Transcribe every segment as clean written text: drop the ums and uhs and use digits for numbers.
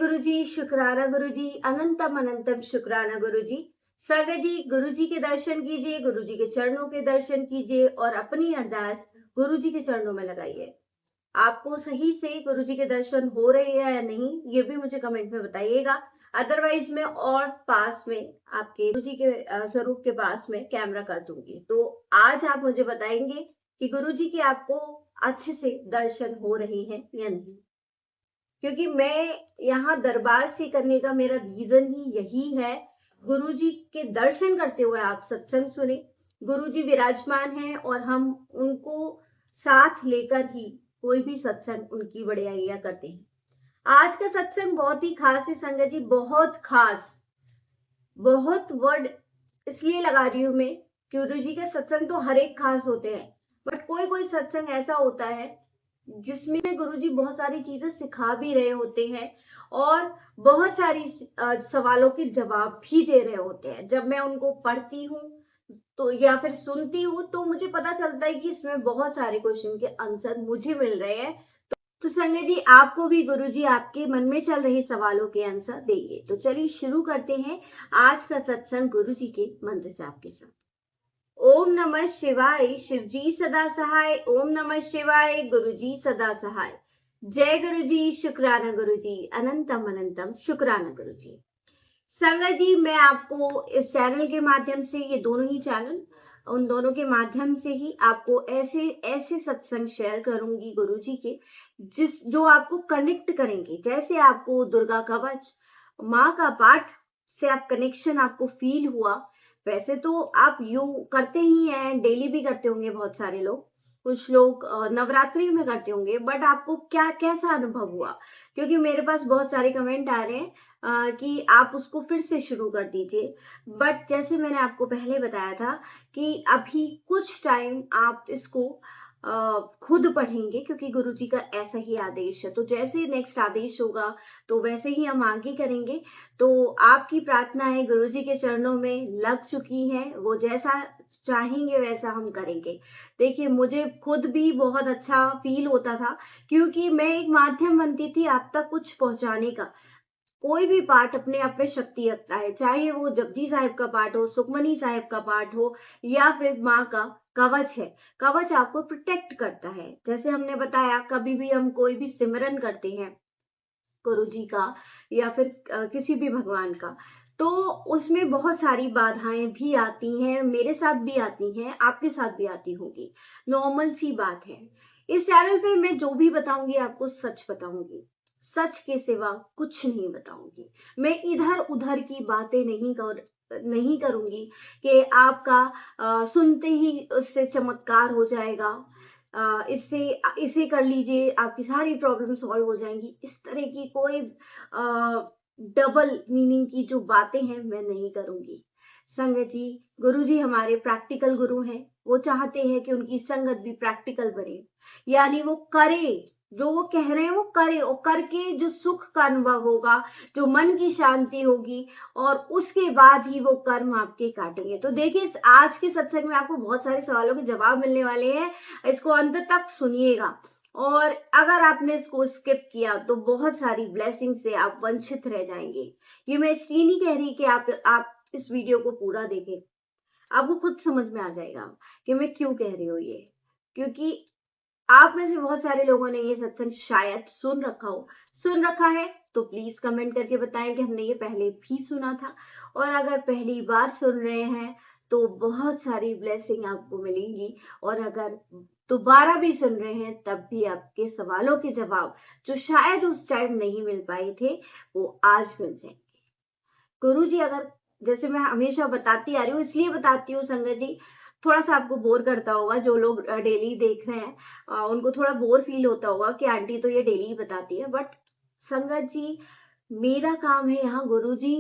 गुरु जी, शुक्राना गुरु जी, अनंतम अनंतम शुक्राना गुरु जी। संगत जी, गुरु जी के दर्शन कीजिए, गुरु जी के चरणों के दर्शन कीजिए और अपनी अरदास गुरु जी के चरणों में लगाइए। आपको सही से गुरु जी के दर्शन हो रहे हैं या नहीं, ये भी मुझे कमेंट में बताइएगा। अदरवाइज मैं और पास में आपके गुरु जी के स्वरूप के पास में कैमरा कर दूंगी। तो आज आप मुझे बताएंगे कि गुरु जी के आपको अच्छे से दर्शन हो रहे हैं या नहीं, क्योंकि मैं यहाँ दरबार से करने का मेरा रीजन ही यही है। गुरु जी के दर्शन करते हुए आप सत्संग सुने। गुरु जी विराजमान हैं और हम उनको साथ लेकर ही कोई भी सत्संग उनकी बढ़िया करते हैं। आज का सत्संग बहुत ही खास है संगत जी, बहुत खास। बहुत वर्ड इसलिए लगा रही हूं मैं, गुरु जी के सत्संग तो हर एक खास होते हैं, बट कोई कोई सत्संग ऐसा होता है जिसमें गुरुजी बहुत सारी चीजें सिखा भी रहे होते हैं और बहुत सारी सवालों के जवाब भी दे रहे होते हैं। जब मैं उनको पढ़ती हूँ तो या फिर सुनती हूँ तो मुझे पता चलता है कि इसमें बहुत सारे क्वेश्चन के आंसर मुझे मिल रहे हैं। तो संजय जी, आपको भी गुरुजी आपके मन में चल रहे सवालों के आंसर देंगे। तो चलिए शुरू करते हैं आज का सत्संग गुरु जी के मंत्र जाप के साथ। ओम नमः शिवाय, शिवजी सदा सहाय। ओम नमः शिवाय, गुरुजी सदा सहाय। जय गुरुजी, शुक्राना गुरुजी, अनंतम अनंतम शुक्राना गुरुजी। संगत जी, मैं आपको इस चैनल के माध्यम से, ये दोनों ही चैनल, उन दोनों के माध्यम से ही आपको ऐसे ऐसे सत्संग शेयर करूंगी गुरु जी के, जो आपको कनेक्ट करेंगे। जैसे आपको दुर्गा कवच, माँ का पाठ से आप कनेक्शन आपको फील हुआ, वैसे तो आप यू करते ही हैं, डेली भी करते होंगे बहुत सारे लोग, कुछ लोग नवरात्रि में करते होंगे, बट आपको क्या कैसा अनुभव हुआ? क्योंकि मेरे पास बहुत सारे कमेंट आ रहे हैं कि आप उसको फिर से शुरू कर दीजिए। बट जैसे मैंने आपको पहले बताया था कि अभी कुछ टाइम आप इसको खुद पढ़ेंगे, क्योंकि गुरु जी का ऐसा ही आदेश है। तो जैसे नेक्स्ट आदेश होगा तो वैसे ही हम आगे करेंगे। तो आपकी प्रार्थना है गुरु जी के चरणों में लग चुकी है, वो जैसा चाहेंगे वैसा हम करेंगे। देखिए, मुझे खुद भी बहुत अच्छा फील होता था, क्योंकि मैं एक माध्यम बनती थी आप तक कुछ पहुंचाने का। कोई भी पाठ अपने आप में शक्ति रखता है, चाहे वो जपजी साहिब का पाठ हो, सुखमनी साहिब का पाठ हो, या फिर माँ का कवच है। कवच आपको प्रोटेक्ट करता है। जैसे हमने बताया, कभी भी हम कोई भी सिमरन करते हैं गुरु जी का या फिर किसी भी भगवान का, तो उसमें बहुत सारी बाधाएं भी आती हैं, मेरे साथ भी आती हैं, आपके साथ भी आती होगी, नॉर्मल सी बात है। इस चैनल पे मैं जो भी बताऊंगी आपको सच बताऊंगी, सच के सिवा कुछ नहीं बताऊंगी। मैं इधर उधर की बातें नहीं करूंगी कि आपका सुनते ही उससे चमत्कार हो जाएगा, इससे इसे कर लीजिए आपकी सारी प्रॉब्लम सॉल्व हो जाएंगी। इस तरह की कोई डबल मीनिंग की जो बातें हैं मैं नहीं करूंगी। संगत जी, गुरु जी हमारे प्रैक्टिकल गुरु हैं। वो चाहते हैं कि उनकी संगत भी प्रैक्टिकल बने, यानी वो करे जो वो कह रहे हैं, वो करे, और करके जो सुख का अनुभव होगा, जो मन की शांति होगी, और उसके बाद ही वो कर्म आपके काटेंगे। तो देखिए, आज के सत्संग में आपको बहुत सारे सवालों के जवाब मिलने वाले हैं। इसको अंत तक सुनिएगा, और अगर आपने इसको स्किप किया तो बहुत सारी ब्लेसिंग से आप वंचित रह जाएंगे। ये मैं इसलिए नहीं कह रही कि आप इस वीडियो को पूरा देखें, आपको खुद समझ में आ जाएगा कि मैं क्यों कह रही हूँ ये। क्योंकि आप में से बहुत सारे लोगों ने ये सत्संग शायद सुन रखा है तो प्लीज कमेंट करके बताएं कि हमने ये पहले भी सुना था। और अगर पहली बार सुन रहे हैं तो बहुत सारी ब्लेसिंग आपको मिलेंगी, और अगर दोबारा भी सुन रहे हैं तब भी आपके सवालों के जवाब जो शायद उस टाइम नहीं मिल पाए थे, वो आज मिल जाएंगे। गुरु जी, अगर जैसे मैं हमेशा बताती आ रही हूँ, इसलिए बताती हूँ संगत जी, थोड़ा सा आपको बोर करता होगा, जो लोग डेली देख रहे हैं उनको थोड़ा बोर फील होता होगा कि आंटी तो ये डेली बताती है। बट संगत जी, मेरा काम है यहाँ गुरु जी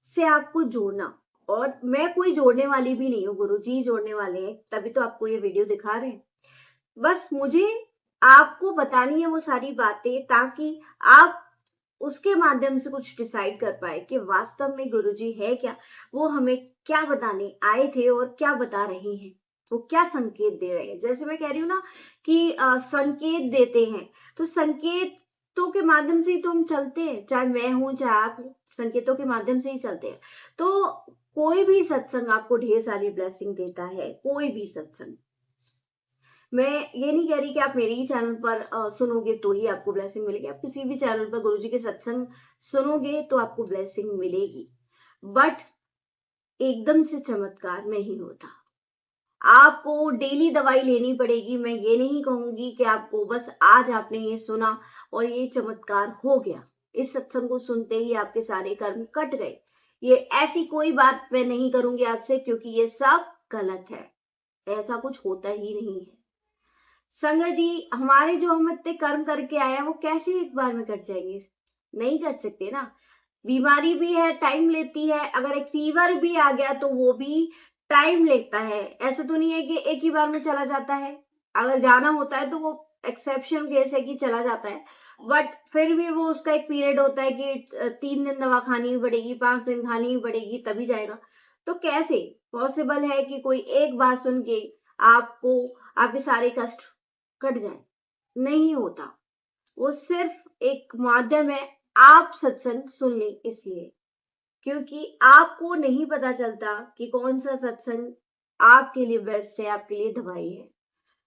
से आपको जोड़ना, और मैं कोई जोड़ने वाली भी नहीं हूँ, गुरु जी जोड़ने वाले हैं, तभी तो आपको ये वीडियो दिखा रहे हैं। बस मुझे आपको बतानी है वो सारी बातें, ताकि आप उसके माध्यम से कुछ डिसाइड कर पाए कि वास्तव में गुरुजी है क्या, वो हमें क्या बताने आए थे और क्या बता रहे हैं, वो क्या संकेत दे रहे हैं। जैसे मैं कह रही हूँ ना कि संकेत देते हैं, तो संकेत संकेतों के माध्यम से ही तो हम चलते हैं, चाहे मैं हूं चाहे आप हो, संकेतों के माध्यम से ही चलते हैं। तो कोई भी सत्संग आपको ढेर सारी ब्लेसिंग देता है, कोई भी सत्संग। मैं ये नहीं कह रही कि आप मेरे ही चैनल पर सुनोगे तो ही आपको ब्लेसिंग मिलेगी। आप किसी भी चैनल पर गुरुजी के सत्संग सुनोगे तो आपको ब्लेसिंग मिलेगी, बट एकदम से चमत्कार नहीं होता। आपको डेली दवाई लेनी पड़ेगी। मैं ये नहीं कहूंगी कि आपको बस आज आपने ये सुना और ये चमत्कार हो गया, इस सत्संग को सुनते ही आपके सारे कर्म कट गए। ये ऐसी कोई बात मैं नहीं करूंगी आपसे, क्योंकि ये सब गलत है। ऐसा कुछ होता ही नहीं है। संगत जी, हमारे जो हम इतने कर्म करके आए हैं वो कैसे एक बार में कट जाएंगे? नहीं कट सकते ना। बीमारी भी है, टाइम लेती है। अगर एक फीवर भी आ गया तो वो भी टाइम लेता है। ऐसा तो नहीं है कि एक ही बार में चला जाता है। अगर जाना होता है तो वो एक्सेप्शन केस है कि चला जाता है, बट फिर भी वो उसका एक पीरियड होता है कि 3 दिन दवा खानी पड़ेगी, 5 दिन खानी पड़ेगी, तभी जाएगा। तो कैसे पॉसिबल है कि कोई एक बात सुन के आपको आपके सारे कष्ट कट जाए? नहीं होता। वो सिर्फ एक माध्यम है, आप सत्संग सुन ले इसलिए, क्योंकि आपको नहीं पता चलता कि कौन सा सत्संग आपके लिए बेस्ट है, आपके लिए दवाई है।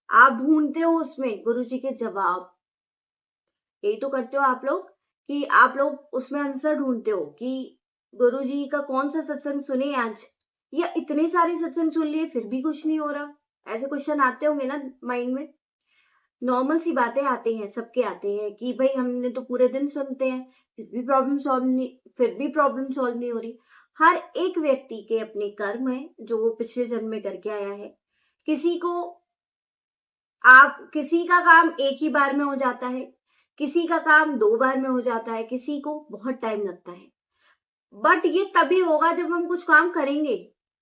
आप ढूंढते हो उसमें गुरु जी के जवाब। यही तो करते हो आप लोग, कि आप लोग उसमें आंसर ढूंढते हो कि गुरु जी का कौन सा सत्संग सुने आज, या इतने सारे सत्संग सुन लिए फिर भी कुछ नहीं हो रहा। ऐसे क्वेश्चन आते होंगे ना माइंड में। नॉर्मल सी बातें आते हैं, सबके आते हैं कि भाई हमने तो पूरे दिन सुनते हैं फिर भी प्रॉब्लम सॉल्व नहीं हो रही। हर एक व्यक्ति के अपने कर्म है जो वो पिछले जन्म में करके आया है। किसी को किसी का काम एक ही बार में हो जाता है, किसी का काम 2 बार में हो जाता है, किसी को बहुत टाइम लगता है। बट ये तभी होगा जब हम कुछ काम करेंगे।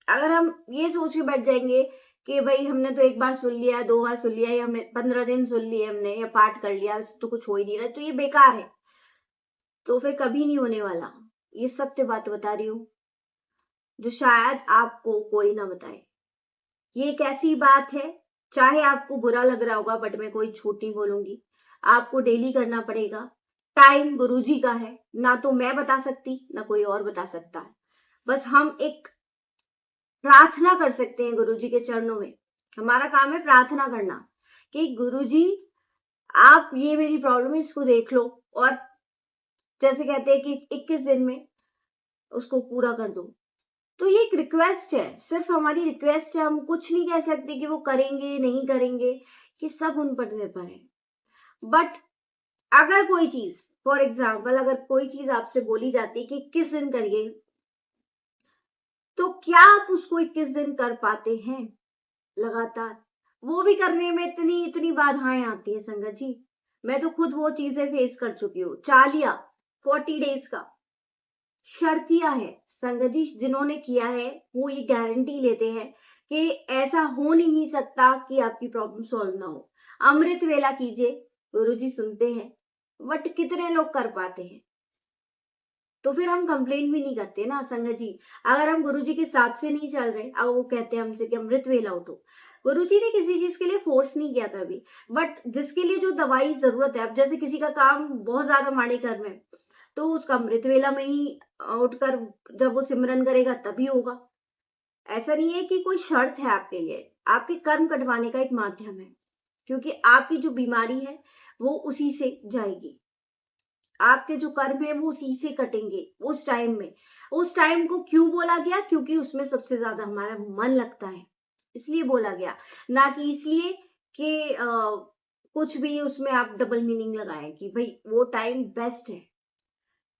अगर हम ये सोच के बैठ जाएंगे कि भाई हमने तो एक बार सुन लिया, 2 बार सुन लिया, या हमें 15 दिन सुन लिए हमने, या पाठ कर लिया, तो कुछ हो ही नहीं रहा, तो ये बेकार है। तो फिर कभी नहीं होने वाला। ये सत्य बात बता रही हूँ जो शायद आपको कोई ना बताए। ये एक ऐसी बात है, चाहे आपको बुरा लग रहा होगा, बट मैं कोई झूठ नहीं बोलूंगी। आपको डेली करना पड़ेगा। टाइम गुरुजी का है, ना तो मैं बता सकती ना कोई और बता सकता है। बस हम एक प्रार्थना कर सकते हैं गुरुजी के चरणों में। हमारा काम है प्रार्थना करना कि गुरुजी आप ये मेरी प्रॉब्लम है, इसको देख लो, और जैसे कहते हैं कि 21 दिन में उसको पूरा कर दो। तो ये एक रिक्वेस्ट है, सिर्फ हमारी रिक्वेस्ट है। हम कुछ नहीं कह सकते कि वो करेंगे नहीं करेंगे, ये सब उन पर निर्भर है। बट अगर कोई चीज, फॉर एग्जाम्पल, अगर कोई चीज आपसे बोली जाती है कि 21 दिन करिए, तो क्या आप उसको 21 दिन कर पाते हैं लगातार? वो भी करने में इतनी इतनी बाधाएं आती है संगत जी। मैं तो खुद वो चीजें फेस कर चुकी हूँ। चालिया 40 डेज का शर्तिया है संगत जी। जिन्होंने किया है वो ये गारंटी लेते हैं कि ऐसा हो नहीं सकता कि आपकी प्रॉब्लम सॉल्व ना हो। अमृत वेला कीजिए, गुरुजी सुनते हैं, बट कितने लोग कर पाते हैं? तो फिर हम कंप्लेन भी नहीं करते ना संगत जी। अगर हम गुरुजी के हिसाब से नहीं चल रहे, अब वो कहते हैं हमसे कि अमृत वेला उठो। गुरुजी ने किसी चीज के लिए फोर्स नहीं किया कभी, बट जिसके लिए जो दवाई जरूरत है, अब जैसे किसी का काम बहुत ज्यादा माड़े कर्म है, तो उसका अमृत वेला में ही उठकर जब वो सिमरन करेगा तभी होगा। ऐसा नहीं है कि कोई शर्त है आपके लिए, आपके कर्म कटवाने का एक माध्यम है, क्योंकि आपकी जो बीमारी है वो उसी से जाएगी। आपके जो कर्म है वो उसी से कटेंगे उस टाइम में। उस टाइम को क्यों बोला गया? क्योंकि उसमें सबसे ज्यादा हमारा मन लगता है, इसलिए बोला गया। ना कि इसलिए कि कुछ भी उसमें आप डबल मीनिंग लगाएं कि भाई वो टाइम बेस्ट है,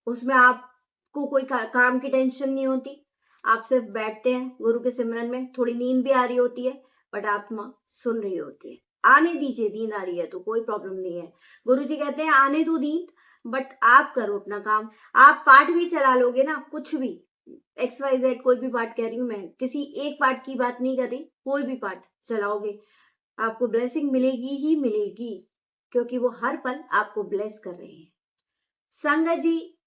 उसमें आपको कोई काम की टेंशन नहीं होती। आप सिर्फ बैठते हैं गुरु के सिमरन में, थोड़ी नींद भी आ रही होती है, बट आत्मा सुन रही होती है। आने दीजिए, नींद आ रही है तो कोई प्रॉब्लम नहीं है। गुरु जी कहते हैं आने दो नींद, बट आप करो अपना काम। आप पाठ भी चला लोगे ना, कुछ भी, XYZ कोई भी पाठ कह रही हूँ मैं, किसी एक पाठ की बात नहीं कर रही, कोई भी पाठ चलाओगे आपको ब्लेसिंग मिलेगी ही मिलेगी, क्योंकि वो हर पल आपको ब्लेस कर रहे हैं। संगत जी,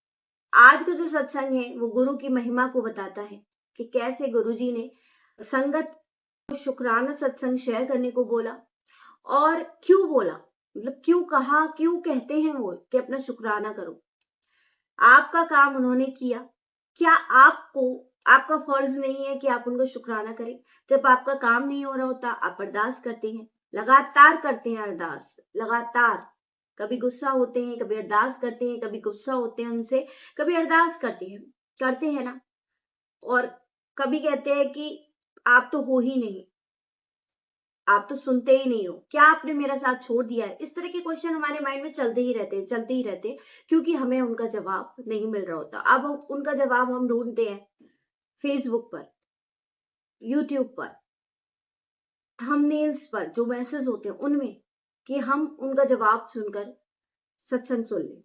आज का जो सत्संग है वो गुरु की महिमा को बताता है कि कैसे गुरु जी ने संगत को शुक्राना सत्संग शेयर करने को बोला, और क्यों बोला। मतलब क्यों कहा, क्यों कहते हैं वो कि अपना शुक्राना करो? आपका काम उन्होंने किया, क्या आपको, आपका फर्ज नहीं है कि आप उनका शुक्राना करें? जब आपका काम नहीं हो रहा होता, आप अरदास करते हैं, लगातार करते हैं अरदास, लगातार। कभी गुस्सा होते हैं, कभी अरदास करते हैं, कभी गुस्सा होते हैं उनसे, कभी अरदास करते हैं ना। और कभी कहते हैं कि आप तो हो ही नहीं, आप तो सुनते ही नहीं हो, क्या आपने मेरा साथ छोड़ दिया है? इस तरह के क्वेश्चन हमारे माइंड में चलते ही रहते हैं, क्योंकि हमें उनका जवाब नहीं मिल रहा होता। अब उनका जवाब हम ढूंढते हैं फेसबुक पर, यूट्यूब पर, थंबनेल्स पर जो मैसेज होते हैं उनमें, कि हम उनका जवाब सुनकर सत्संग सुन लें।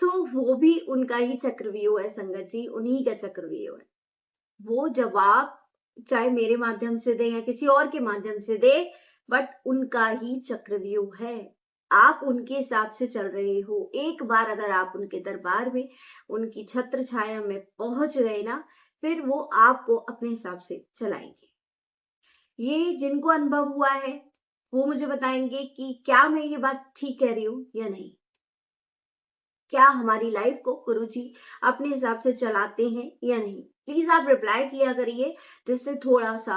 तो वो भी उनका ही चक्रव्यूह है संगत जी, उन्हीं का चक्रव्यूह है। वो जवाब चाहे मेरे माध्यम से दे या किसी और के माध्यम से दे, बट उनका ही चक्रव्यूह है। आप उनके हिसाब से चल रहे हो। एक बार अगर आप उनके दरबार में, उनकी छत्र छाया में पहुंच गए ना, फिर वो आपको अपने हिसाब से चलाएंगे। ये जिनको अनुभव हुआ है वो मुझे बताएंगे कि क्या मैं ये बात ठीक कह रही हूं या नहीं। क्या हमारी लाइफ को गुरुजी अपने हिसाब से चलाते हैं या नहीं? प्लीज आप रिप्लाई किया करिए, जिससे थोड़ा सा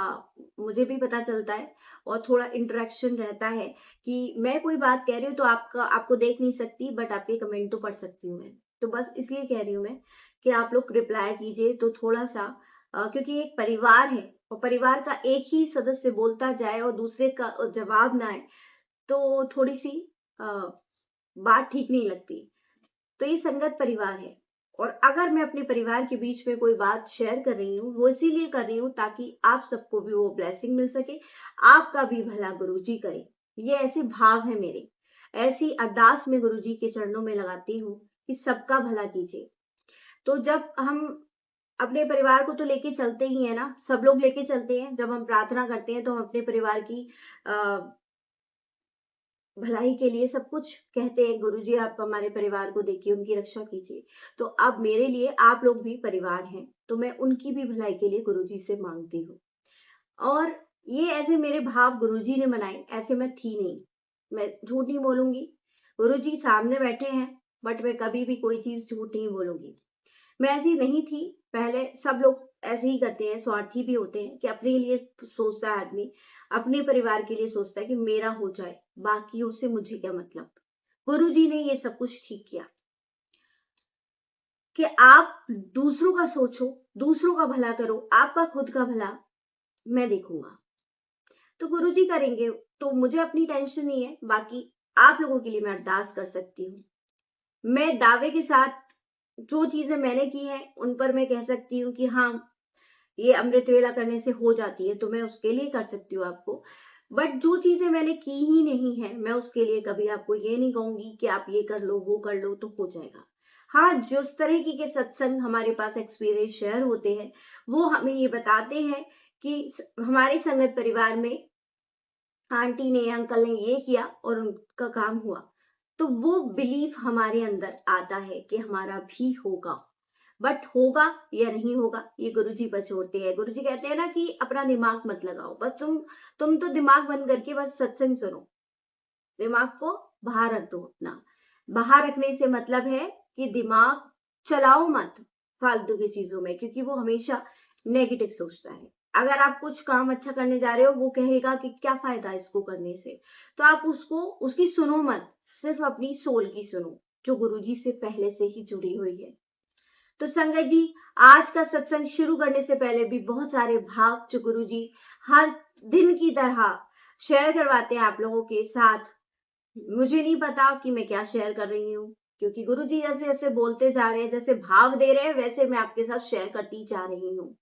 मुझे भी पता चलता है और थोड़ा इंटरेक्शन रहता है। कि मैं कोई बात कह रही हूँ तो आपको देख नहीं सकती, बट आपके कमेंट तो पढ़ सकती हूँ मैं। तो बस इसलिए कह रही हूँ मैं कि आप लोग रिप्लाई कीजिए, तो थोड़ा सा क्योंकि एक परिवार है और परिवार का एक ही सदस्य बोलता जाए और दूसरे का जवाब ना आए, तो थोड़ी सी बात ठीक नहीं लगती। तो ये संगत परिवार है, और अगर मैं अपने परिवार के बीच में कोई बात शेयर कर रही हूँ, वो इसीलिए कर रही हूँ ताकि आप सबको भी वो ब्लेसिंग मिल सके, आपका भी भला गुरुजी करे। ये ऐसे भाव है मेरे, ऐसी अरदास में गुरुजी के चरणों में लगाती हूँ कि सबका भला कीजिए। तो जब हम अपने परिवार को तो लेके चलते ही है ना, सब लोग लेके चलते हैं। जब हम प्रार्थना करते हैं तो हम अपने परिवार की भलाई के लिए सब कुछ कहते हैं, गुरुजी आप हमारे परिवार को देखिए, उनकी रक्षा कीजिए। तो अब मेरे लिए आप लोग भी परिवार हैं, तो मैं उनकी भी भलाई के लिए गुरुजी से मांगती हूँ। और ये ऐसे मेरे भाव गुरुजी ने बनाए, ऐसे मैं थी नहीं, मैं झूठ नहीं बोलूंगी। गुरुजी सामने बैठे हैं, बट मैं कभी भी कोई चीज झूठ नहीं बोलूंगी। मैं ऐसी नहीं थी पहले, सब लोग ऐसे ही करते हैं, स्वार्थी भी होते हैं कि अपने लिए सोचता है आदमी, अपने परिवार के लिए सोचता है कि मेरा हो जाए, बाकियों से मुझे क्या मतलब। गुरुजी ने ये सब कुछ ठीक किया कि आप दूसरों का सोचो, दूसरों का भला करो, आपका खुद का भला मैं देखूंगा। तो गुरुजी करेंगे, तो मुझे अपनी टेंशन नहीं है। बाकी आप लोगों के लिए मैं अरदास कर सकती हूँ। मैं दावे के साथ जो चीजें मैंने की हैं उन पर मैं कह सकती हूँ कि हाँ, ये अमृत वेला करने से हो जाती है, तो मैं उसके लिए कर सकती हूँ आपको। बट जो चीजें मैंने की ही नहीं है, मैं उसके लिए कभी आपको ये नहीं कहूंगी कि आप ये कर लो, वो कर लो तो हो जाएगा। हाँ, जिस तरह के सत्संग हमारे पास एक्सपीरियंस शेयर होते हैं, वो हमें ये बताते हैं कि हमारे संगत परिवार में आंटी ने, अंकल ने ये किया और उनका काम हुआ, तो वो बिलीफ हमारे अंदर आता है कि हमारा भी होगा। बट होगा या नहीं होगा ये गुरुजी पर छोड़ते हैं। गुरुजी कहते हैं ना कि अपना दिमाग मत लगाओ, बस तुम तो दिमाग बंद करके बस सत्संग सुनो, दिमाग को बाहर रख दो अपना। बाहर रखने से मतलब है कि दिमाग चलाओ मत फालतू की चीजों में, क्योंकि वो हमेशा नेगेटिव सोचता है। अगर आप कुछ काम अच्छा करने जा रहे हो, वो कहेगा कि क्या फायदा इसको करने से, तो आप उसकी सुनो मत, सिर्फ अपनी सोल की सुनो, जो गुरुजी से पहले से ही जुड़ी हुई है। तो संगत जी, आज का सत्संग शुरू करने से पहले भी बहुत सारे भाव जो गुरुजी हर दिन की तरह शेयर करवाते हैं आप लोगों के साथ, मुझे नहीं पता कि मैं क्या शेयर कर रही हूँ, क्योंकि गुरुजी जैसे जैसे बोलते जा रहे हैं, जैसे भाव दे रहे हैं, वैसे मैं आपके साथ शेयर करती जा रही हूँ।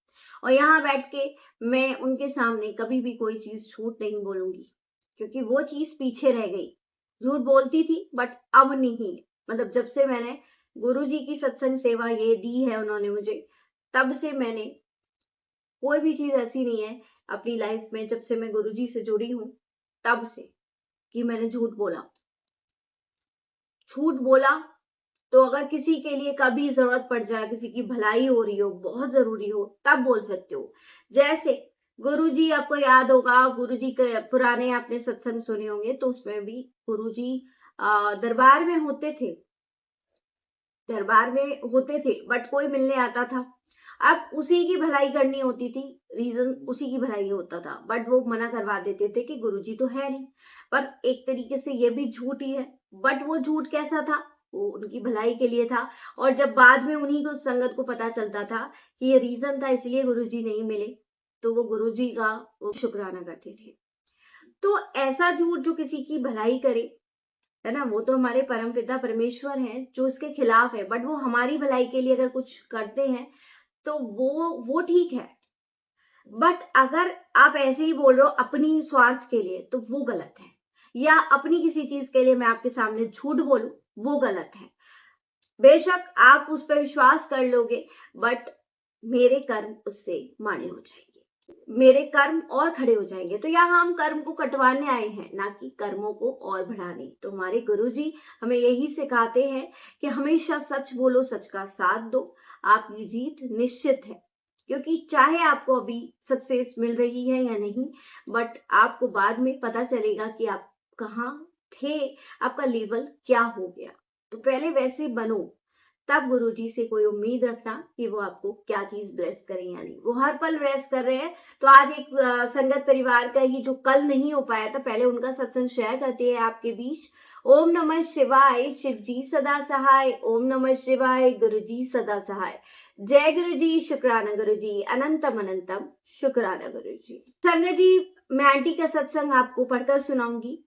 और यहाँ बैठ के मैं उनके सामने कभी भी कोई चीज झूठ नहीं बोलूंगी, क्योंकि वो चीज पीछे रह गई। झूठ बोलती थी बट अब नहीं, मतलब जब से मैंने गुरुजी की सत्संग सेवा ये दी है उन्होंने मुझे, तब से मैंने कोई भी चीज ऐसी नहीं है अपनी लाइफ में, जब से मैं गुरुजी से जुड़ी हूँ तब से, कि मैंने झूठ बोला। झूठ बोला तो अगर किसी के लिए कभी जरूरत पड़ जाए, किसी की भलाई हो रही हो, बहुत जरूरी हो, तब बोल सकते हो। जैसे गुरुजी, आपको याद होगा, गुरुजी के पुराने आपने सत्संग सुने होंगे, तो उसमें भी गुरुजी दरबार में होते थे, दरबार में होते थे, बट कोई मिलने आता था। अब उसी की भलाई करनी होती थी, रीजन उसी की भलाई होता था, बट वो मना करवा देते थे कि गुरुजी तो है नहीं। पर एक तरीके से ये भी झूठ ही है, बट वो झूठ कैसा था, वो उनकी भलाई के लिए था। और जब बाद में उन्हीं को, संगत को पता चलता था कि ये रीजन था इसलिए गुरुजी नहीं मिले, तो वो गुरुजी का वो शुक्राना करते थे। तो ऐसा झूठ जो किसी की भलाई करे, है ना, वो तो हमारे परम पिता परमेश्वर हैं जो इसके खिलाफ है, बट वो हमारी भलाई के लिए अगर कुछ करते हैं तो वो ठीक है। बट अगर आप ऐसे ही बोल रहे हो अपनी स्वार्थ के लिए, तो वो गलत है। या अपनी किसी चीज के लिए मैं आपके सामने झूठ बोलूं, वो गलत है। बेशक आप उस पर विश्वास कर लोगे, बट मेरे कर्म उससे माने हो जाएंगे, मेरे कर्म और खड़े हो जाएंगे। तो यहाँ हम कर्म को कटवाने आए हैं, ना कि कर्मों को और बढ़ाने। तो हमारे गुरुजी हमें यही सिखाते हैं कि हमेशा सच बोलो, सच का साथ दो, आपकी जीत निश्चित है। क्योंकि चाहे आपको अभी सक्सेस मिल रही है या नहीं, बट आपको बाद में पता चलेगा कि आप कहाँ थे, आपका लेवल क्या हो गया। तो पहले वैसे बनो, तब गुरुजी से कोई उम्मीद रखना कि वो आपको क्या चीज ब्लेस करें या नहीं। वो हर पल ब्लेस कर रहे हैं। तो आज एक संगत परिवार का ही जो कल नहीं हो पाया था, पहले उनका सत्संग शेयर करते हैं आपके बीच। ओम नमः शिवाय, शिव जी सदा सहाय। ओम नमः शिवाय, गुरु जी सदा सहाय। जय गुरु जी, शुक्राना गुरु जी, अनंतम अनंतम शुक्राना गुरु जी। संगत जी, मैं आंटी का सत्संग आपको पढ़कर सुनाऊंगी।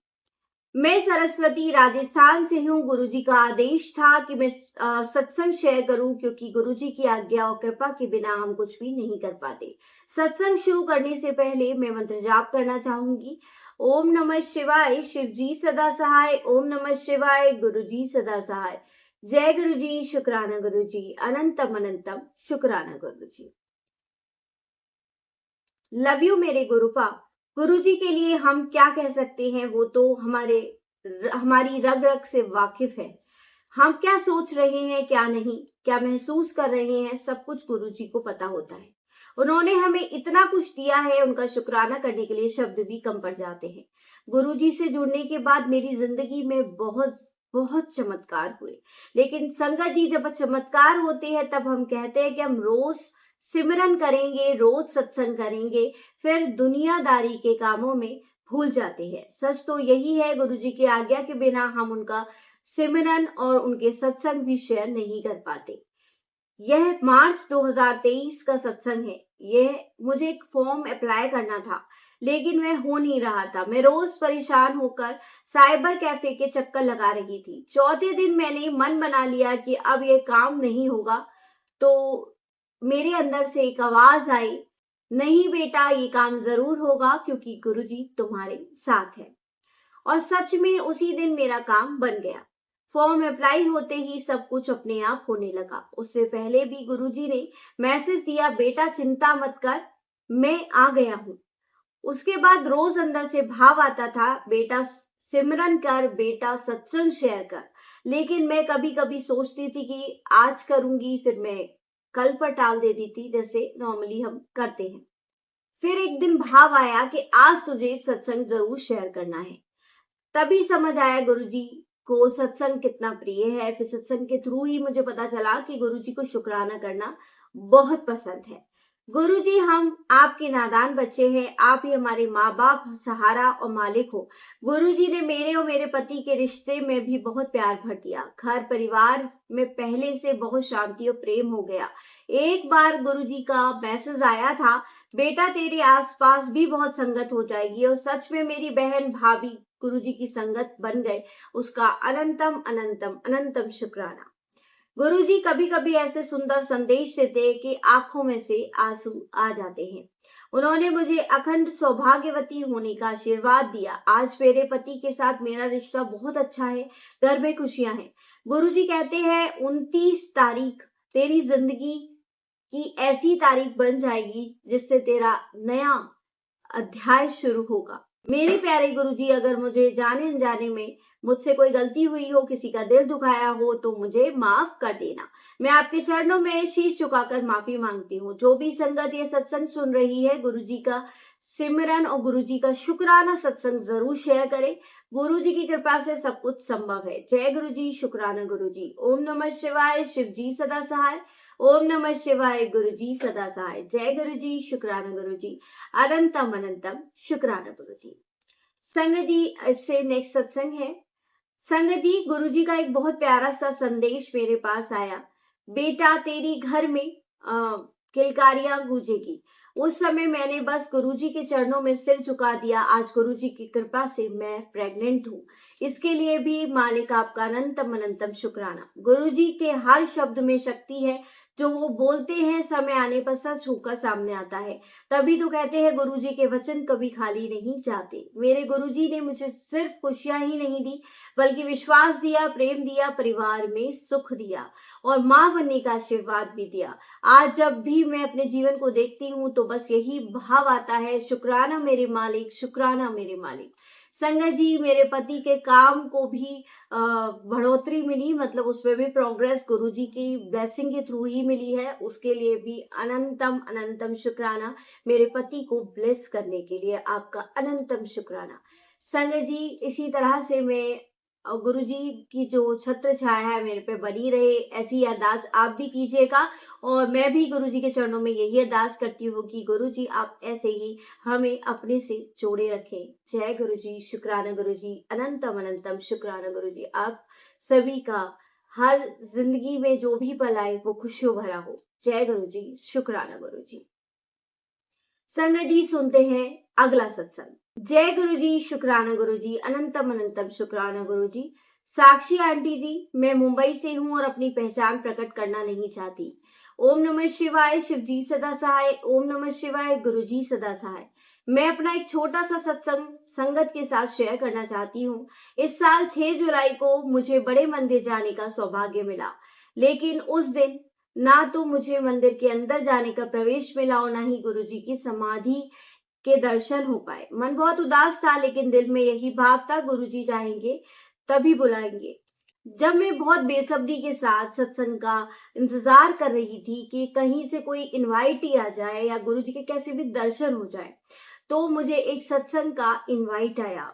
मैं सरस्वती राजस्थान से हूँ। गुरुजी का आदेश था कि मैं सत्संग शेयर करूं, क्योंकि गुरुजी की आज्ञा और कृपा के बिना हम कुछ भी नहीं कर पाते। सत्संग शुरू करने से पहले मैं मंत्र जाप करना चाहूंगी। ओम नमः शिवाय, शिव जी सदा सहाय। ओम नमः शिवाय, गुरु जी सदा सहाय। जय गुरु जी, शुक्राना गुरु जी, अनंतम अनंतम शुक्राना गुरु जी। लव यू मेरे गुरुपा। गुरुजी के लिए हम क्या कह सकते हैं, वो तो हमारी रग रग से वाकिफ है। हम क्या सोच रहे हैं, क्या नहीं, क्या महसूस कर रहे हैं, सब कुछ गुरुजी को पता होता है। उन्होंने हमें इतना कुछ दिया है, उनका शुक्राना करने के लिए शब्द भी कम पड़ जाते हैं। गुरुजी से जुड़ने के बाद मेरी जिंदगी में बहुत बहुत चमत्कार हुए। लेकिन संगत जी, जब चमत्कार होते हैं तब हम कहते हैं कि हम रोज सिमरन करेंगे, रोज सत्संग करेंगे, फिर दुनियादारी के कामों में भूल जाते हैं। सच तो यही है, गुरुजी की आज्ञा के बिना हम उनका सिमरन और उनके सत्संग भी शेयर नहीं कर पाते। यह मार्च 2023 का सत्संग है। यह मुझे एक फॉर्म अप्लाई करना था, लेकिन वह हो नहीं रहा था। मैं रोज परेशान होकर साइबर कैफे के चक्कर लगा रही थी। चौथे दिन मैंने मन बना लिया कि अब यह काम नहीं होगा। तो मेरे अंदर से एक आवाज आई, नहीं बेटा, ये काम जरूर होगा, क्योंकि गुरुजी तुम्हारे साथ है। और सच में उसी दिन मेरा काम बन गया। फॉर्म अप्लाई होते ही सब कुछ अपने आप होने लगा। उससे पहले भी गुरुजी ने मैसेज दिया, बेटा चिंता मत कर, मैं आ गया हूँ। उसके बाद रोज अंदर से भाव आता था, बेटा सिमरन कर, बेटा सत्संग शेयर कर। लेकिन मैं कभी कभी सोचती थी कि आज करूंगी, फिर मैं कल पर टाल देती थी, जैसे नॉर्मली हम करते हैं। फिर एक दिन भाव आया कि आज तुझे सत्संग जरूर शेयर करना है। तभी समझ आया गुरुजी को सत्संग कितना प्रिय है। फिर सत्संग के थ्रू ही मुझे पता चला कि गुरुजी को शुक्राना करना बहुत पसंद है। गुरुजी, हम आपके नादान बच्चे हैं, आप ही हमारे माँ बाप, सहारा और मालिक हो। गुरुजी ने मेरे और मेरे पति के रिश्ते में भी बहुत प्यार भर दिया। घर परिवार में पहले से बहुत शांति और प्रेम हो गया। एक बार गुरुजी का मैसेज आया था, बेटा तेरे आसपास भी बहुत संगत हो जाएगी, और सच में मेरी बहन भाभी गुरुजी की संगत बन गए। उसका अनंतम अनंतम अनंतम शुक्राना। गुरुजी कभी कभी ऐसे सुंदर संदेश देते कि आंखों में से आंसू आ जाते हैं। उन्होंने मुझे अखंड सौभाग्यवती होने का आशीर्वाद दिया। आज मेरे पति के साथ मेरा रिश्ता बहुत अच्छा है, घर में खुशियां हैं। गुरुजी कहते हैं 29 तारीख तेरी जिंदगी की ऐसी तारीख बन जाएगी जिससे तेरा नया अध्याय शुरू होगा। मेरे प्यारे गुरुजी, अगर मुझे जाने अनजाने में मुझसे कोई गलती हुई हो, किसी का दिल दुखाया हो तो मुझे माफ कर देना। मैं आपके चरणों में शीश झुकाकर माफी मांगती हूँ। जो भी संगत ये सत्संग सुन रही है, गुरु जी का सिमरन और गुरु जी का शुक्राना सत्संग जरूर शेयर करें। गुरु जी की कृपा से सब कुछ संभव है। जय गुरु जी, शुक्राना गुरु जी। ओम नमः शिवाय, शिव जी सदा सहाय। ओम नमः शिवाय, गुरु जी सदा सहाय। जय गुरु जी, शुक्राना गुरु जी। अनंतम अनंतम शुक्राना गुरु जी। संगत जी, इससे नेक्स्ट सत्संग है। संगत जी, गुरु जी का एक बहुत प्यारा सा संदेश मेरे पास आया। बेटा तेरी घर में किलकारियां गूंजेगी। उस समय मैंने बस गुरु जी के चरणों में सिर झुका दिया। आज गुरु जी की कृपा से मैं प्रेग्नेंट हूँ। इसके लिए भी मालिक आपका अनंतम अनंतम शुक्राना। गुरु जी के हर शब्द में शक्ति है। जो वो बोलते हैं समय आने पर सच होकर सामने आता है। तभी तो कहते हैं गुरु जी के वचन कभी खाली नहीं जाते। मेरे गुरु जी ने मुझे सिर्फ खुशियां ही नहीं दी, बल्कि विश्वास दिया, प्रेम दिया, परिवार में सुख दिया और मां बनने का आशीर्वाद भी दिया। आज जब भी मैं अपने जीवन को देखती हूँ तो बस यही भाव आता है, शुक्राना मेरे मालिक, शुक्राना मेरे मालिक। संगत जी, मेरे पति के काम को भी बढ़ोतरी मिली, मतलब उसमें भी प्रोग्रेस गुरु जी की ब्लेसिंग के थ्रू ही मिली है। उसके लिए भी अनंतम अनंतम शुक्राना। मेरे पति को ब्लेस करने के लिए आपका अनंतम शुक्राना। संगत जी, इसी तरह से मैं गुरु जी की जो छत्र छाया है मेरे पे बनी रहे, ऐसी अरदास आप भी कीजिएगा। और मैं भी गुरु जी के चरणों में यही अरदास करती हूँ कि गुरु जी आप ऐसे ही हमें अपने से जोड़े रखें। जय गुरु जी, शुक्राना गुरु जी, अनंतम अनंतम शुक्राना गुरु जी। आप सभी का हर जिंदगी में जो भी पल आए वो खुशियों भरा हो। जय गुरु जी, शुक्राना गुरु जी। संगत जी, सुनते हैं अगला सत्संग। जय गुरु जी, शुक्राना गुरु जी, अनंतम अनंतम शुक्राना गुरु जी। साक्षी आंटी जी, मैं मुंबई से हूँ और अपनी पहचान प्रकट करना नहीं चाहती। ओम नमः शिवाय, शिव जी सदा सहाय। ओम नमः शिवाय, गुरु जी सदा सहाय। मैं अपना एक छोटा सा सत्संग संगत के साथ शेयर करना चाहती हूँ। इस साल 6 जुलाई को मुझे बड़े मंदिर जाने का सौभाग्य मिला, लेकिन उस दिन ना तो मुझे मंदिर के अंदर जाने का प्रवेश मिला और ना ही गुरु जी की समाधि के दर्शन हो पाए। मन बहुत उदास था, लेकिन दिल में यही भाव था, गुरुजी चाहेंगे तभी बुलाएंगे। जब मैं बहुत बेसब्री के साथ सत्संग का इंतजार कर रही थी कि कहीं से कोई इनवाइट ही आ जाए या गुरुजी के कैसे भी दर्शन हो जाए, तो मुझे एक सत्संग का इनवाइट आया।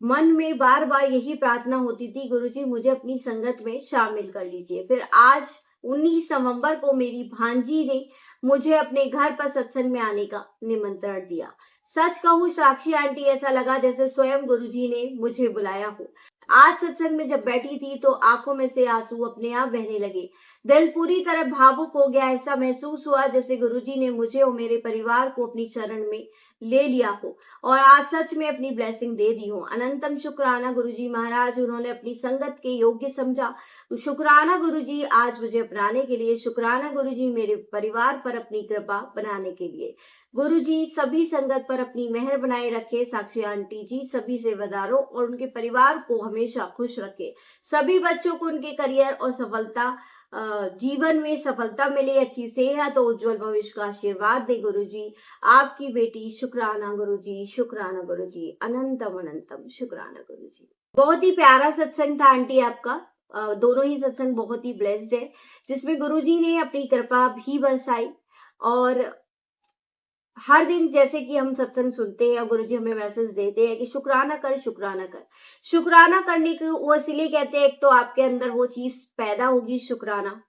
मन में बार बार यही प्रार्थना होती थी, गुरुजी मुझे अपनी संगत में शामिल कर लीजिए। फिर आज 19 नवंबर को मेरी भांजी ने मुझे अपने घर पर सत्संग में आने का निमंत्रण दिया। सच कहूं साक्षी आंटी, ऐसा लगा जैसे स्वयं गुरुजी ने मुझे बुलाया हो। आज सत्संग में जब बैठी थी तो आंखों में से आंसू अपने आप बहने लगे। दिल पूरी तरह भावुक हो गया। ऐसा महसूस हुआ जैसे गुरुजी ने मुझे और मेरे परिवार को अपनी शरण में ले लिया हो और आज सच में अपनी ब्लेसिंग दे दी हो। अनंतम शुक्राना गुरुजी महाराज, उन्होंने अपनी संगत के योग्य समझा। शुक्राना गुरुजी आज मुझे अपनाने के लिए। शुक्राना गुरुजी मेरे परिवार पर अपनी कृपा बनाने के लिए। गुरुजी सभी संगत पर अपनी मेहर बनाए रखे। साक्षी आंटी जी सभी सेवादारों और उनके परिवार को हमेशा खुश रखे। सभी बच्चों को उनके करियर और सफलता जीवन में सफलता मिले, अच्छी सेहत और उज्जवल भविष्य का आशीर्वाद दे गुरुजी। आपकी बेटी शुक्राना गुरुजी, शुक्राना गुरुजी, अनंतम अनंतम शुक्राना गुरुजी। बहुत ही प्यारा सत्संग था आंटी आपका। दोनों ही सत्संग बहुत ही ब्लेस्ड है, जिसमें गुरुजी ने अपनी कृपा भी बरसाई। और हर दिन जैसे कि हम सत्संग सुनते हैं और गुरुजी हमें मैसेज देते हैं कि शुक्राना कर, शुक्राना कर। शुक्राना करने को वो इसलिए कहते हैं, एक तो आपके अंदर वो चीज पैदा होगी, शुक्राना।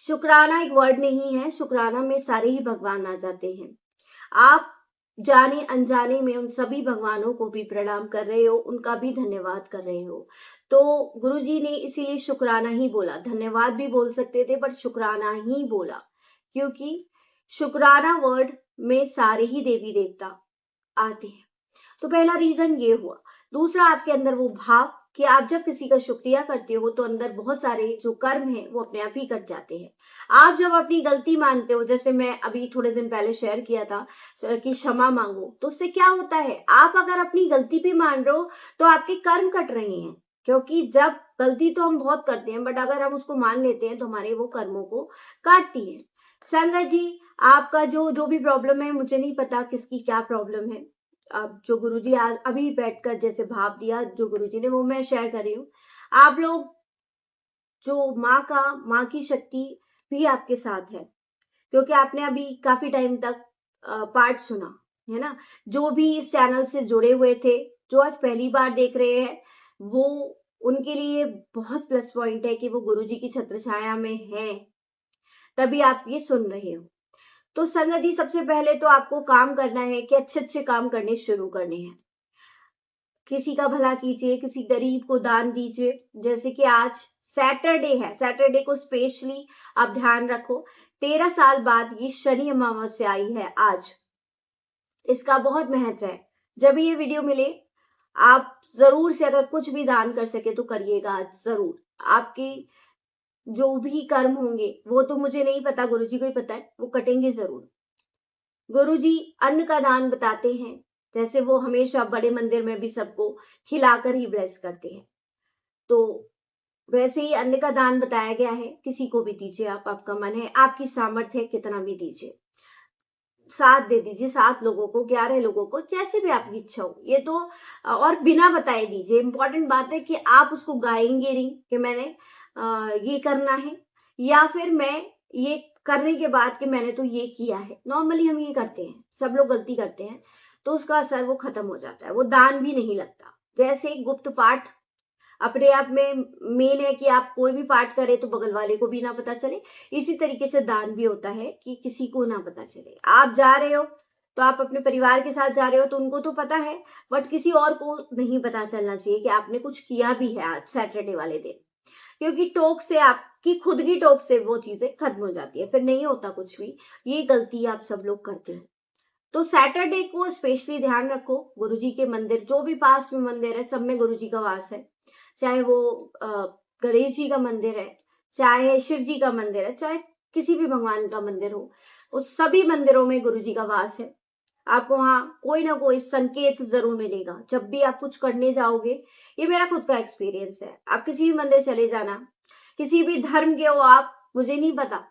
शुक्राना एक वर्ड नहीं है, शुक्राना में सारे ही भगवान आ जाते हैं। आप जाने अनजाने में उन सभी भगवानों को भी प्रणाम कर रहे हो, उनका भी धन्यवाद कर रहे हो। तो गुरुजी ने इसीलिए शुक्राना ही बोला। धन्यवाद भी बोल सकते थे, बट शुक्राना ही बोला, क्योंकि शुक्राना वर्ड में सारे ही देवी देवता आते हैं। तो पहला रीजन ये हुआ। दूसरा, आपके अंदर वो भाव कि आप जब किसी का शुक्रिया करते हो तो अंदर बहुत सारे जो कर्म है वो अपने आप ही कट जाते हैं। आप जब अपनी गलती मानते हो, जैसे मैं अभी थोड़े दिन पहले शेयर किया था कि क्षमा मांगो, तो उससे क्या होता है, आप अगर अपनी गलती भी मान रहे हो तो आपके कर्म कट रहे हैं। क्योंकि जब गलती तो हम बहुत करते हैं, बट अगर हम उसको मान लेते हैं तो हमारे वो कर्मों को काटती है। संगत जी, आपका जो भी प्रॉब्लम है, मुझे नहीं पता किसकी क्या प्रॉब्लम है। अब जो गुरुजी आज अभी बैठकर जैसे भाव दिया जो गुरुजी ने, वो मैं शेयर कर रही हूँ। आप लोग जो माँ की शक्ति भी आपके साथ है, क्योंकि आपने अभी काफी टाइम तक पाठ सुना है ना। जो भी इस चैनल से जुड़े हुए थे, जो आज पहली बार देख रहे हैं, वो उनके लिए बहुत प्लस पॉइंट है कि वो गुरुजी की छत्र छाया में हैं, तभी आप ये सुन रहे हो। तो संगत जी, सबसे पहले तो आपको काम करना है कि अच्छे अच्छे काम करने शुरू करने हैं। किसी का भला कीजिए, किसी गरीब को दान दीजिए। जैसे कि आज सैटरडे है, सैटरडे को स्पेशली आप ध्यान रखो, 13 साल बाद ये शनि अमावस्या आई है आज, इसका बहुत महत्व है। जब ये वीडियो मिले, आप जरूर से अगर कुछ भी दान कर सके तो करिएगा आज जरूर। आपकी जो भी कर्म होंगे वो तो मुझे नहीं पता, गुरुजी को ही पता है, वो कटेंगे जरूर। गुरुजी अन्न का दान बताते हैं, जैसे वो हमेशा बड़े मंदिर में भी सबको खिलाकर ही ब्लेस करते हैं, तो वैसे ही अन्न का दान बताया गया है। किसी को भी दीजिए आप, आपका मन है, आपकी सामर्थ्य है, कितना भी दीजिए। 7 दे दीजिए, 7 लोगों को, 11 लोगों को, जैसे भी आपकी इच्छा हो। ये तो और बिना बताए दीजिए। इंपॉर्टेंट बात है कि आप उसको गाएंगे नहीं कि मैंने ये करना है, या फिर मैं ये करने के बाद कि मैंने तो ये किया है। नॉर्मली हम ये करते हैं, सब लोग गलती करते हैं, तो उसका असर वो खत्म हो जाता है, वो दान भी नहीं लगता। जैसे गुप्त पाठ अपने आप में मेन है कि आप कोई भी पाठ करें तो बगल वाले को भी ना पता चले, इसी तरीके से दान भी होता है कि किसी को ना पता चले। आप जा रहे हो तो आप अपने परिवार के साथ जा रहे हो तो उनको तो पता है, बट किसी और को नहीं पता चलना चाहिए कि आपने कुछ किया भी है आज सैटरडे वाले दिन, क्योंकि टोक से, आपकी खुद की टोक से वो चीजें खत्म हो जाती है, फिर नहीं होता कुछ भी। ये गलती आप सब लोग करते हैं। तो सैटरडे को स्पेशली ध्यान रखो, गुरुजी के मंदिर, जो भी पास में मंदिर है सब में गुरुजी का वास है। चाहे वो गणेश जी का मंदिर है, चाहे शिव जी का मंदिर है, चाहे किसी भी भगवान का मंदिर हो, उस सभी मंदिरों में गुरुजी का वास है। आपको वहां कोई ना कोई संकेत जरूर मिलेगा जब भी आप कुछ करने जाओगे। ये मेरा खुद का एक्सपीरियंस है। आप किसी भी मंदिर चले जाना, किसी भी धर्म के हो आप, मुझे नहीं पता,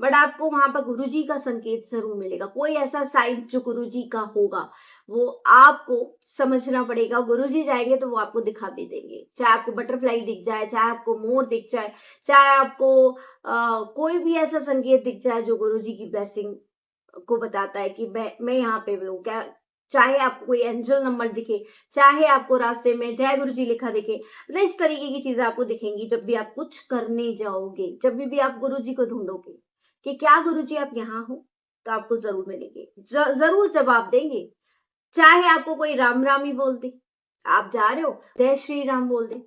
बट आपको वहां पर गुरुजी का संकेत जरूर मिलेगा। कोई ऐसा साइन जो गुरुजी का होगा, वो आपको समझना पड़ेगा। गुरुजी जाएंगे तो वो आपको दिखा भी देंगे, चाहे आपको बटरफ्लाई दिख जाए, चाहे आपको मोर दिख जाए, चाहे आपको कोई भी ऐसा संकेत दिख जाए जो गुरुजी की ब्लेसिंग को बताता है कि मैं यहाँ पे भी हूँ क्या। चाहे आपको कोई एंजल नंबर दिखे, चाहे आपको रास्ते में जय गुरु जी लिखा दिखे, मतलब इस तरीके की चीजें आपको दिखेंगी जब भी आप कुछ करने जाओगे। जब भी आप गुरु जी को ढूंढोगे कि क्या गुरु जी आप यहाँ हो, तो आपको जरूर मिलेंगे, जरूर जवाब देंगे। चाहे आपको कोई राम राम ही बोल दे, आप जा रहे हो जय श्री राम बोल दे।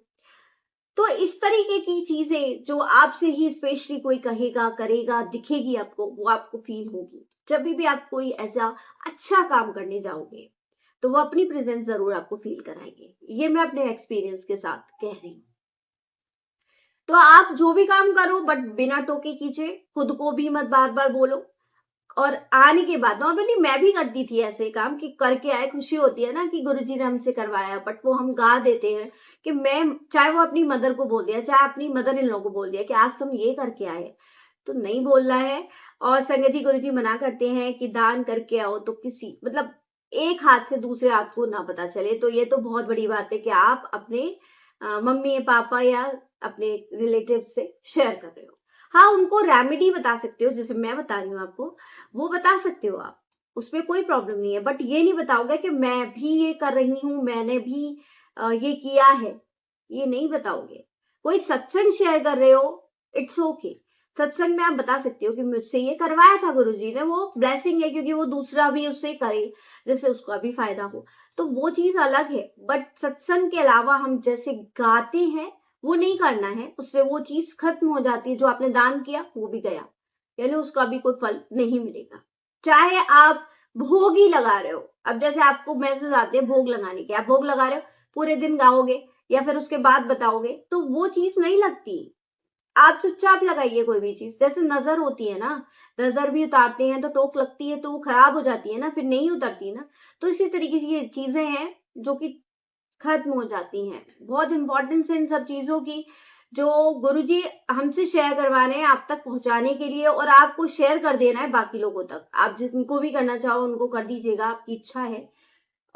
तो इस तरीके की चीजें जो आपसे ही स्पेशली कोई कहेगा, करेगा, दिखेगी आपको, वो आपको फील होगी। जब भी आप कोई ऐसा अच्छा काम करने जाओगे तो वो अपनी प्रेजेंस जरूर आपको फील कराएंगे। ये मैं अपने एक्सपीरियंस के साथ कह रही हूँ। तो आप जो भी काम करो बट बिना टोके कीजिए, खुद को भी मत बार बार बोलो। और आने के बाद नॉर्मली मैं भी करती थी ऐसे काम कि करके आए, खुशी होती है ना कि गुरुजी ने हमसे करवाया, बट वो हम गा देते हैं कि मैं, चाहे वो अपनी मदर को बोल दिया, चाहे अपनी मदर इन लोगों को बोल दिया कि आज तुम ये करके आए, तो नहीं बोलना है। और संगत जी, गुरुजी मना करते हैं कि दान करके आओ तो किसी, मतलब एक हाथ से दूसरे हाथ को ना पता चले। तो ये तो बहुत बड़ी बात है कि आप अपने मम्मी पापा या अपने रिलेटिव से शेयर कर रहे हो। हाँ, उनको रेमेडी बता सकते हो, जैसे मैं बता रही हूँ आपको, वो बता सकते हो आप, उसमें कोई प्रॉब्लम नहीं है। बट ये नहीं बताओगे कि मैं भी ये कर रही हूँ, मैंने भी ये किया है, ये नहीं बताओगे। कोई सत्संग शेयर कर रहे हो, इट्स ओके। सत्संग में आप बता सकते हो कि मुझसे ये करवाया था गुरुजी ने, वो ब्लेसिंग है क्योंकि वो दूसरा भी उससे करे, जिससे उसका भी फायदा हो, तो वो चीज अलग है। बट सत्संग के अलावा हम जैसे गाते हैं, वो नहीं करना है, उससे वो चीज खत्म हो जाती है। जो आपने दान किया वो भी गया, यानी उसका भी कोई फल नहीं मिलेगा। चाहे आप भोग ही लगा रहे हो, अब जैसे आपको मैसेज आते हैं भोग लगाने के, आप भोग लगा रहे हो, पूरे दिन गाओगे या फिर उसके बाद बताओगे, तो वो चीज नहीं लगती। आप चुपचाप लगाइए कोई भी चीज। जैसे नजर होती है ना, नजर भी उतारते हैं तो टोक लगती है तो वो खराब हो जाती है ना, फिर नहीं उतरती ना। तो इसी तरीके की ये चीजें हैं जो कि खत्म हो जाती हैं। बहुत इंपॉर्टेंस है इन सब चीजों की, जो गुरुजी हमसे शेयर करवा रहे हैं आप तक पहुंचाने के लिए, और आपको शेयर कर देना है बाकी लोगों तक। आप जिनको भी करना चाहो उनको कर दीजिएगा, आपकी इच्छा है।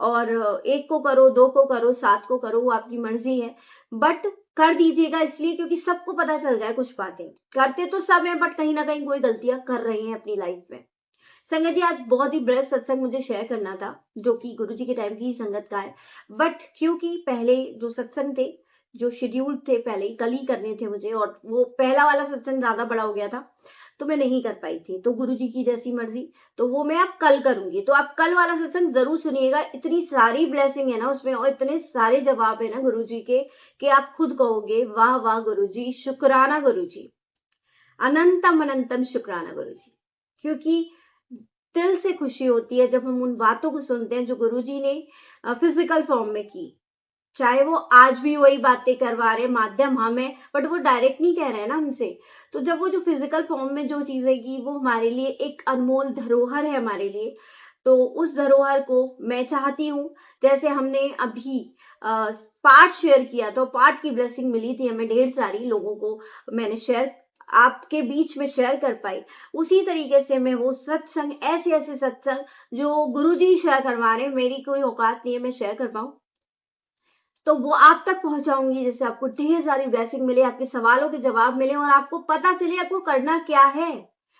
और एक को करो, दो को करो, 7 को करो, वो आपकी मर्जी है, बट कर दीजिएगा इसलिए क्योंकि सबको पता चल जाए कुछ बातें। करते तो सब है बट कहीं ना कहीं कोई गलतियां कर रहे हैं अपनी लाइफ में। संगत जी, आज बहुत ही ब्रेस्ट सत्संग मुझे शेयर करना था जो कि गुरुजी के टाइम की ही संगत का है, बट क्योंकि पहले जो सत्संग थे, जो शेड्यूल थे, पहले कल ही करने थे मुझे, और वो पहला वाला सत्संग ज्यादा बड़ा हो गया था तो मैं नहीं कर पाई थी। तो गुरुजी की जैसी मर्जी, तो वो मैं अब कल करूंगी। तो आप कल वाला सत्संग जरूर सुनिएगा, इतनी सारी ब्लेसिंग है ना उसमें और इतने सारे जवाब है ना गुरुजी के कि आप खुद कहोगे वाह वाह गुरुजी, शुक्राना गुरुजी, अनंतम अनंतम शुक्राना गुरुजी। क्योंकि दिल से खुशी होती है जब हम उन बातों को सुनते हैं जो गुरुजी ने फिजिकल फॉर्म में की। चाहे वो आज भी वही बातें करवा रहे, माध्यम हम है, बट वो डायरेक्ट नहीं कह रहे हैं ना हमसे। तो जब वो जो फिजिकल फॉर्म में जो चीजें की, वो हमारे लिए एक अनमोल धरोहर है हमारे लिए। तो उस धरोहर को मैं चाहती हूँ, जैसे हमने अभी पार्ट शेयर किया तो पार्ट की ब्लेसिंग मिली थी हमें, ढेर सारी लोगों को मैंने शेयर, आपके बीच में शेयर कर पाई, उसी तरीके से मैं वो सत्संग, ऐसे ऐसे सत्संग जो गुरुजी शेयर करवा रहे हैं, मेरी कोई औकात नहीं है मैं शेयर कर पाऊं, तो वो आप तक पहुंचाऊंगी जिससे आपको ढेर सारी ब्लेसिंग मिले, आपके सवालों के जवाब मिले और आपको पता चले आपको करना क्या है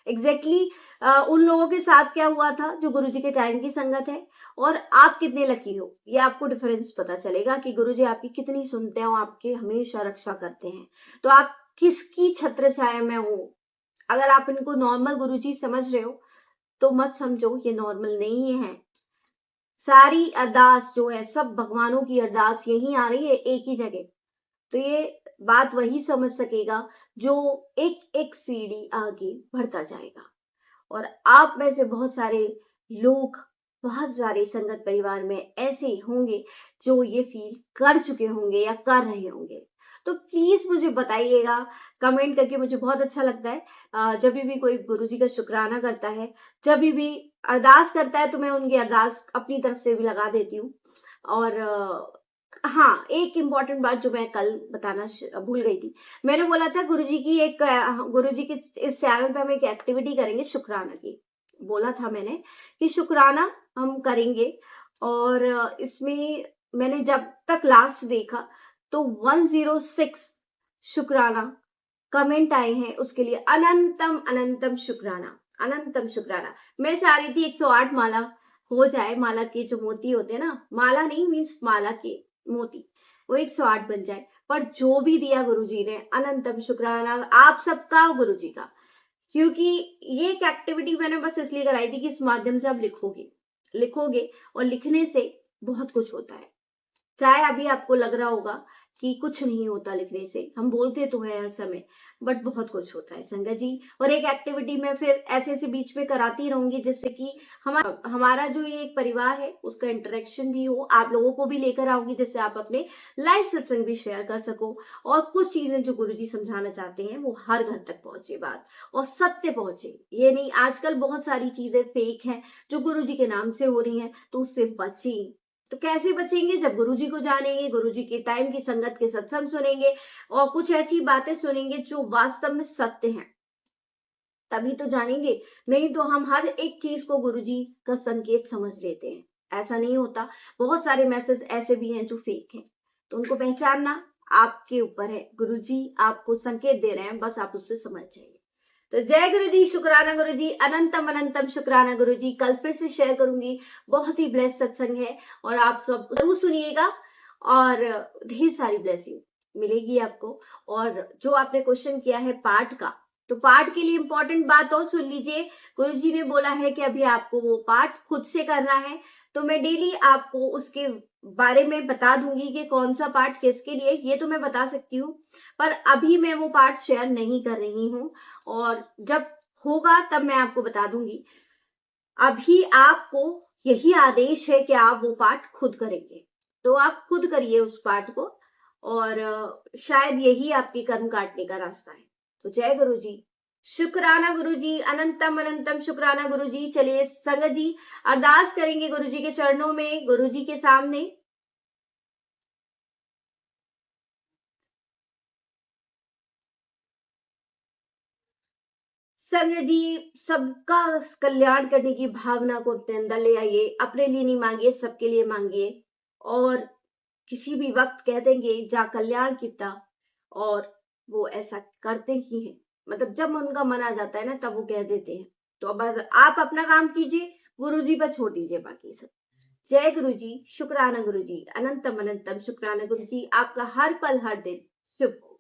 एग्जैक्टली उन लोगों के साथ क्या हुआ था जो गुरुजी के टाइम की संगत है, और आप कितने लकी हो, ये आपको डिफरेंस पता चलेगा कि गुरुजी आपकी कितनी सुनते हैं और आपकी हमेशा रक्षा करते हैं। तो आप किसकी छत्र छाया में हो, अगर आप इनको नॉर्मल गुरुजी समझ रहे हो तो मत समझो ये नॉर्मल नहीं है। सारी अरदास जो है सब भगवानों की अरदास यही आ रही है एक ही जगह। तो ये बात वही समझ सकेगा जो एक एक सीढ़ी आगे बढ़ता जाएगा। और आप में से बहुत सारे लोग, बहुत सारे संगत परिवार में ऐसे होंगे जो ये फील कर चुके होंगे या कर रहे होंगे। तो प्लीज मुझे बताइएगा कमेंट करके, मुझे बहुत अच्छा लगता है जब भी कोई गुरुजी का शुक्राना करता है, जब भी अरदास करता है तो मैं उनकी अरदास अपनी तरफ से भी लगा देती हूँ। और हाँ, एक इम्पॉर्टेंट बात जो मैं कल बताना भूल गई थी, मैंने बोला था गुरुजी की एक गुरुजी के इस चैनल पे हम एक एक्टिविटी करेंगे शुक्राना की, बोला था मैंने कि शुक्राना हम करेंगे। और इसमें मैंने जब तक लास्ट देखा तो 106 शुक्राना कमेंट आए हैं, उसके लिए अनंतम अनंतम शुक्राना, अनंतम शुक्राना। मैं चाह रही थी 108 माला हो जाए, माला के जो मोती होते हैं ना, माला नहीं मीन्स माला के मोती, वो 108 बन जाए। पर जो भी दिया गुरुजी ने, अनंतम शुक्राना आप सबका, गुरुजी का। क्योंकि ये एक एक्टिविटी मैंने बस इसलिए कराई थी कि इस माध्यम से आप लिखोगे, लिखोगे और लिखने से बहुत कुछ होता है। चाहे अभी आपको लग रहा होगा कि कुछ नहीं होता लिखने से, हम बोलते तो है हर समय, बट बहुत कुछ होता है संगत जी। और एक एक्टिविटी में फिर ऐसे ऐसे बीच में कराती रहूंगी जिससे कि हमारा जो ये एक परिवार है उसका इंटरेक्शन भी हो, आप लोगों को भी लेकर आऊंगी जिससे आप अपने लाइव सत्संग भी शेयर कर सको, और कुछ चीजें जो गुरुजी समझाना चाहते हैं वो हर घर तक पहुंचे बात, और सत्य पहुंचे। ये नहीं, आजकल बहुत सारी चीजें फेक हैं जो गुरुजी के नाम से हो रही हैं, तो उससे बचें। तो कैसे बचेंगे, जब गुरुजी को जानेंगे, गुरुजी के टाइम की संगत के सत्संग सुनेंगे और कुछ ऐसी बातें सुनेंगे जो वास्तव में सत्य हैं, तभी तो जानेंगे। नहीं तो हम हर एक चीज को गुरुजी का संकेत समझ लेते हैं, ऐसा नहीं होता। बहुत सारे मैसेज ऐसे भी हैं जो फेक हैं, तो उनको पहचानना आपके ऊपर है। गुरुजी आपको संकेत दे रहे हैं, बस आप उससे समझ जाइए। तो जय गुरु जी, शुक्राना गुरु जी, अनंतम अनंतम शुक्राना गुरु जी। कल फिर से शेयर करूंगी, बहुत ही ब्लेस सत्संग है और आप सब जरूर सुनिएगा और ढेर सारी ब्लेसिंग मिलेगी आपको। और जो आपने क्वेश्चन किया है पाठ का, तो पाठ के लिए इंपॉर्टेंट बात और सुन लीजिए। गुरुजी ने बोला है कि अभी आपको वो पाठ खुद से करना है, तो मैं डेली आपको उसके बारे में बता दूंगी कि कौन सा पाठ किसके लिए, ये तो मैं बता सकती हूँ, पर अभी मैं वो पाठ शेयर नहीं कर रही हूँ, और जब होगा तब मैं आपको बता दूंगी। अभी आपको यही आदेश है कि आप वो पाठ खुद करेंगे, तो आप खुद करिए उस पाठ को, और शायद यही आपके कर्म काटने का रास्ता है। तो जय गुरु जी, शुक्राना गुरु जी, अनंतम अनंतम शुक्राना गुरु जी। चलिए संगत जी अरदास करेंगे गुरु जी के चरणों में, गुरु जी के सामने। संजय जी, सबका कल्याण करने की भावना को अपने अंदर ले आइए, अपने लिए नहीं मांगिए, सबके लिए मांगिए। और किसी भी वक्त कह देंगे जा कल्याण किता, और वो ऐसा करते ही हैं। मतलब जब उनका मन आ जाता है ना, तब वो कह देते हैं। तो अब आप अपना काम कीजिए, गुरु जी पर छोड़ दीजिए बाकी सब। जय गुरु जी, शुक्राना गुरु जी, अनंतम अनंतम शुक्राना गुरु जी। आपका हर पल हर दिन शुभ हो।